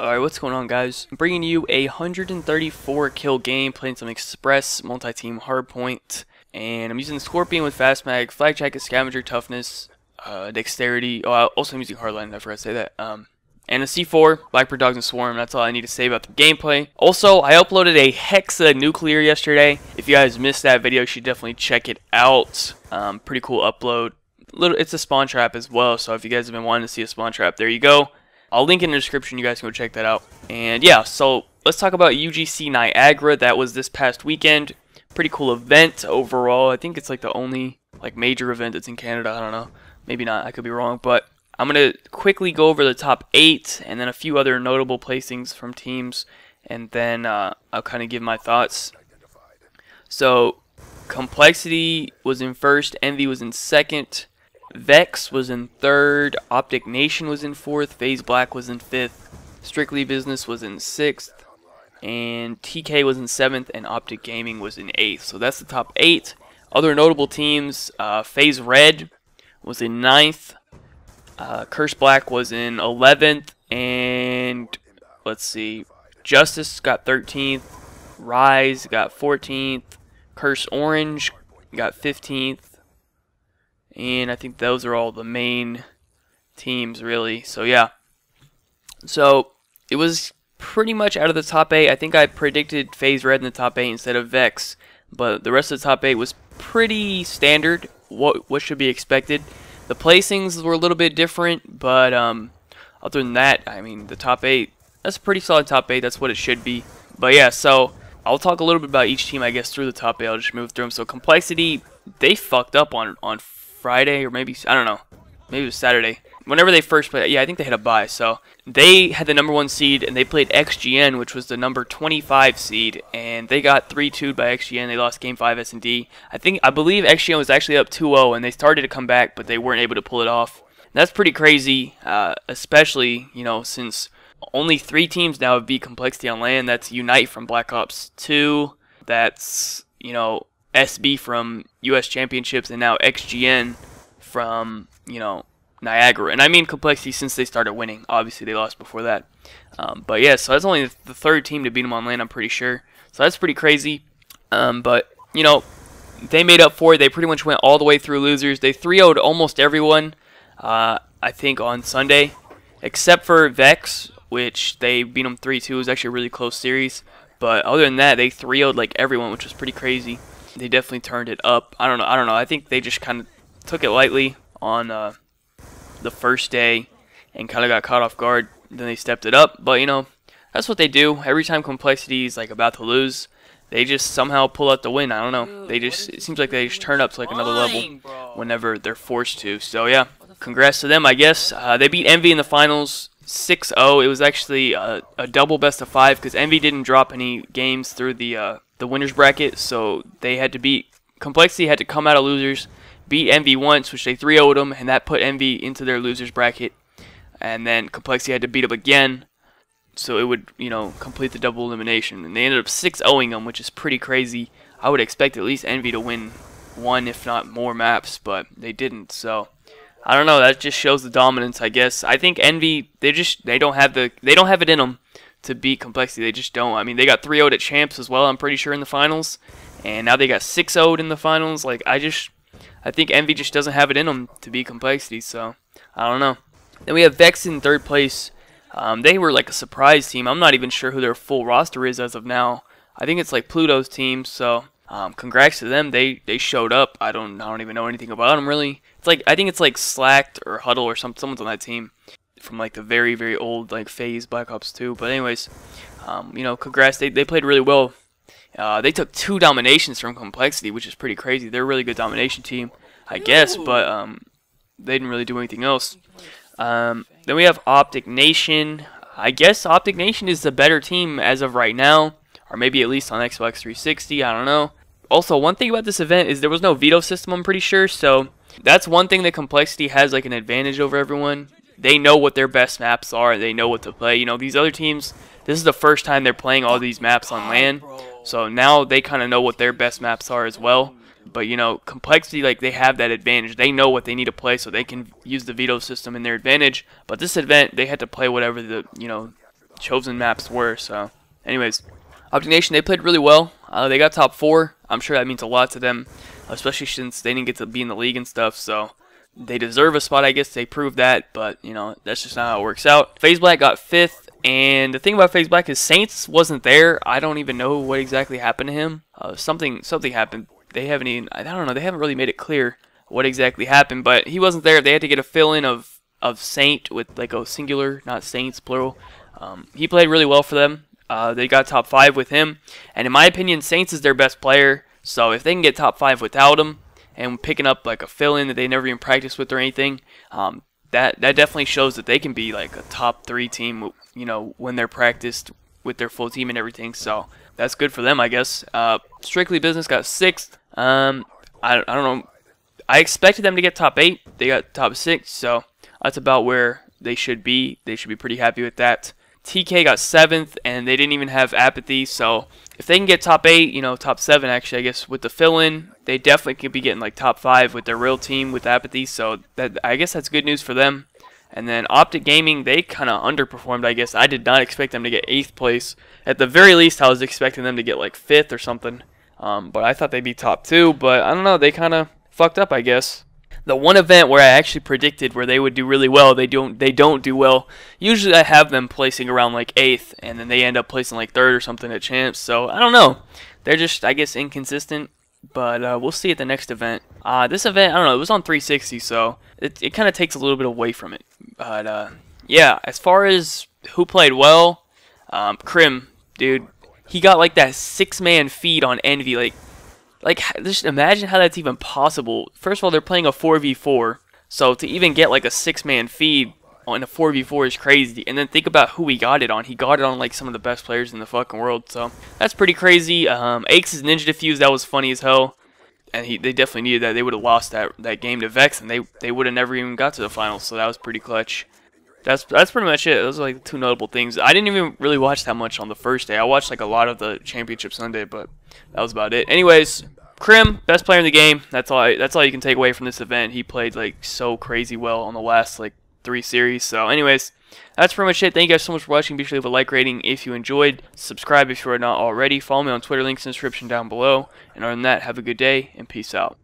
Alright, what's going on, guys? I'm bringing you a 134 kill game, playing some Express, multi-team hardpoint, and I'm using the Scorpion with Fast Mag, Flak Jacket, Scavenger, Toughness, Dexterity. Oh, also I'm using Hardline, I forgot to say that. And a C4, Blackbird Dogs and Swarm. That's all I need to say about the gameplay. Also, I uploaded a Hexa Nuclear yesterday. If you guys missed that video, you should definitely check it out. Pretty cool upload. It's a spawn trap as well, so if you guys have been wanting to see a spawn trap, there you go. I'll link in the description, you guys can go check that out. And yeah, so let's talk about UGC Niagara. That was this past weekend. Pretty cool event overall. I think it's like the only major event that's in Canada. I don't know. Maybe not. I could be wrong. But I'm going to quickly go over the top 8 and then a few other notable placings from teams. And then I'll kind of give my thoughts. So Complexity was in first. Envy was in second. Vex was in third, Opticnation was in fourth, FaZe Black was in fifth, Strictly Business was in sixth, and TK was in seventh, and Optic Gaming was in eighth. So that's the top 8. Other notable teams, FaZe Red was in ninth, Curse Black was in 11th, and let's see, Justice got 13th, Rise got 14th, Curse Orange got 15th. And I think those are all the main teams, really. So, yeah. So, it was pretty much out of the top 8. I think I predicted FaZe Red in the top 8 instead of Vex. But the rest of the top 8 was pretty standard. What should be expected. The placings were a little bit different. But, other than that, I mean, the top 8, that's a pretty solid top 8. That's what it should be. But, yeah, so I'll talk a little bit about each team, I guess, through the top 8. I'll just move through them. So, Complexity, they fucked up on Friday, or maybe, I don't know, maybe it was Saturday. Whenever they first played, yeah, I think they had a bye. So they had the #1 seed, and they played XGN, which was the number 25 seed, and they got 3-2'd by XGN. They lost Game 5 S&D. I believe XGN was actually up 2-0, and they started to come back, but they weren't able to pull it off. That's pretty crazy, especially, you know, since only 3 teams now have beat Complexity on LAN. That's Unite from Black Ops 2. That's, you know, SB from US Championships, and now XGN from, you know, Niagara. And I mean Complexity since they started winning. Obviously, they lost before that. But yeah, so that's only the 3rd team to beat them on LAN, I'm pretty sure. So that's pretty crazy. But, you know, they made up for it. They pretty much went all the way through losers. They 3-0'd almost everyone, I think, on Sunday, except for Vex, which they beat them 3-2. It was actually a really close series. But other than that, they 3-0'd like everyone, which was pretty crazy. They definitely turned it up. I don't know. I think they just kind of took it lightly on the first day and kind of got caught off guard. Then they stepped it up. But, you know, that's what they do. Every time Complexity is like about to lose, they just somehow pull out the win. I don't know. It seems like they just turn up to like another level whenever they're forced to. So, yeah, congrats to them, I guess. They beat Envy in the finals 6-0. It was actually a double best of 5 because Envy didn't drop any games through the winners bracket, so they had to beat Complexity, had to come out of losers, beat Envy once, which they 3-0'd them, and that put Envy into their losers bracket, and then Complexity had to beat them again, so it would, you know, complete the double elimination, and they ended up 6-0'ing them, which is pretty crazy. I would expect at least Envy to win 1, if not more maps, but they didn't, so I don't know. That just shows the dominance, I guess. I think Envy, they don't have it in them to beat Complexity. They just don't. I mean, they got 3-0'd at Champs as well, I'm pretty sure, in the finals. And now they got 6-0'd in the finals. Like, I think Envy just doesn't have it in them to beat Complexity, so I don't know. Then we have Vex in 3rd place. They were like a surprise team. I'm not even sure who their full roster is as of now. I think it's like Pluto's team, so congrats to them. They showed up. I don't even know anything about them, really. It's like, I think it's like Slacked or Huddle or someone's on that team from like the very, very old like FaZe Black Ops 2. But anyways, you know, congrats. They played really well. They took 2 dominations from Complexity, which is pretty crazy. They're a really good domination team, I guess, but they didn't really do anything else. Then we have Opticnation. I guess Opticnation is the better team as of right now, or maybe at least on Xbox 360. I don't know. Also, one thing about this event is there was no veto system, I'm pretty sure, so that's one thing that Complexity has like an advantage over everyone. They know what their best maps are. They know what to play. You know, these other teams, this is the first time they're playing all these maps on LAN. So now they kind of know what their best maps are as well. But, you know, Complexity, like, they have that advantage. They know what they need to play, so they can use the veto system in their advantage. But this event, they had to play whatever the, you know, chosen maps were. So, anyways, Opticnation, they played really well. They got top 4. I'm sure that means a lot to them, especially since they didn't get to be in the league and stuff. So, they deserve a spot, I guess. They proved that, but, you know, that's just not how it works out. FaZe Black got 5th, and the thing about FaZe Black is Saints wasn't there. I don't even know what exactly happened to him. Something happened. They haven't even, I don't know, they haven't really made it clear what exactly happened, but he wasn't there. They had to get a fill-in of Saint with, like, a singular, not Saints, plural. He played really well for them. They got top 5 with him, and in my opinion, Saints is their best player, so if they can get top 5 without him, and picking up like a fill-in that they never even practiced with or anything, that definitely shows that they can be like a top 3 team, you know, when they're practiced with their full team and everything. So that's good for them, I guess. Strictly Business got 6th. I don't know. I expected them to get top 8. They got top 6, so that's about where they should be. They should be pretty happy with that. TK got 7th, and they didn't even have Apathy, so if they can get top 8, you know, top 7 actually, I guess, with the fill-in, they definitely could be getting like top 5 with their real team with Apathy, so that, I guess that's good news for them. And then Optic Gaming, they kind of underperformed, I guess. I did not expect them to get 8th place. At the very least, I was expecting them to get like 5th or something, but I thought they'd be top 2, but I don't know, they kind of fucked up, I guess. The one event where I actually predicted where they would do really well, they don't do well. Usually I have them placing around like 8th, and then they end up placing like 3rd or something at champs. So I don't know. They're just, I guess, inconsistent. But we'll see at the next event. This event, I don't know, it was on 360, so it kind of takes a little bit away from it. But yeah, as far as who played well, Krim, dude, he got like that 6-man feed on Envy, like, just imagine how that's even possible. First of all, they're playing a 4v4, so to even get like a 6-man feed on a 4v4 is crazy. And then think about who he got it on. He got it on like some of the best players in the fucking world, so that's pretty crazy. Aches' Ninja Diffuse, that was funny as hell, and they definitely needed that. They would have lost that game to Vex, and they would have never even got to the finals, so that was pretty clutch. That's pretty much it. Those are like the 2 notable things. I didn't even really watch that much on the first day. I watched like a lot of the Championship Sunday, but that was about it. Anyways, Krim, best player in the game. That's all you can take away from this event. He played like so crazy well on the last like 3 series. So anyways, that's pretty much it. Thank you guys so much for watching. Be sure to leave a like rating if you enjoyed. Subscribe if you are not already. Follow me on Twitter, links in the description down below. And other than that, have a good day and peace out.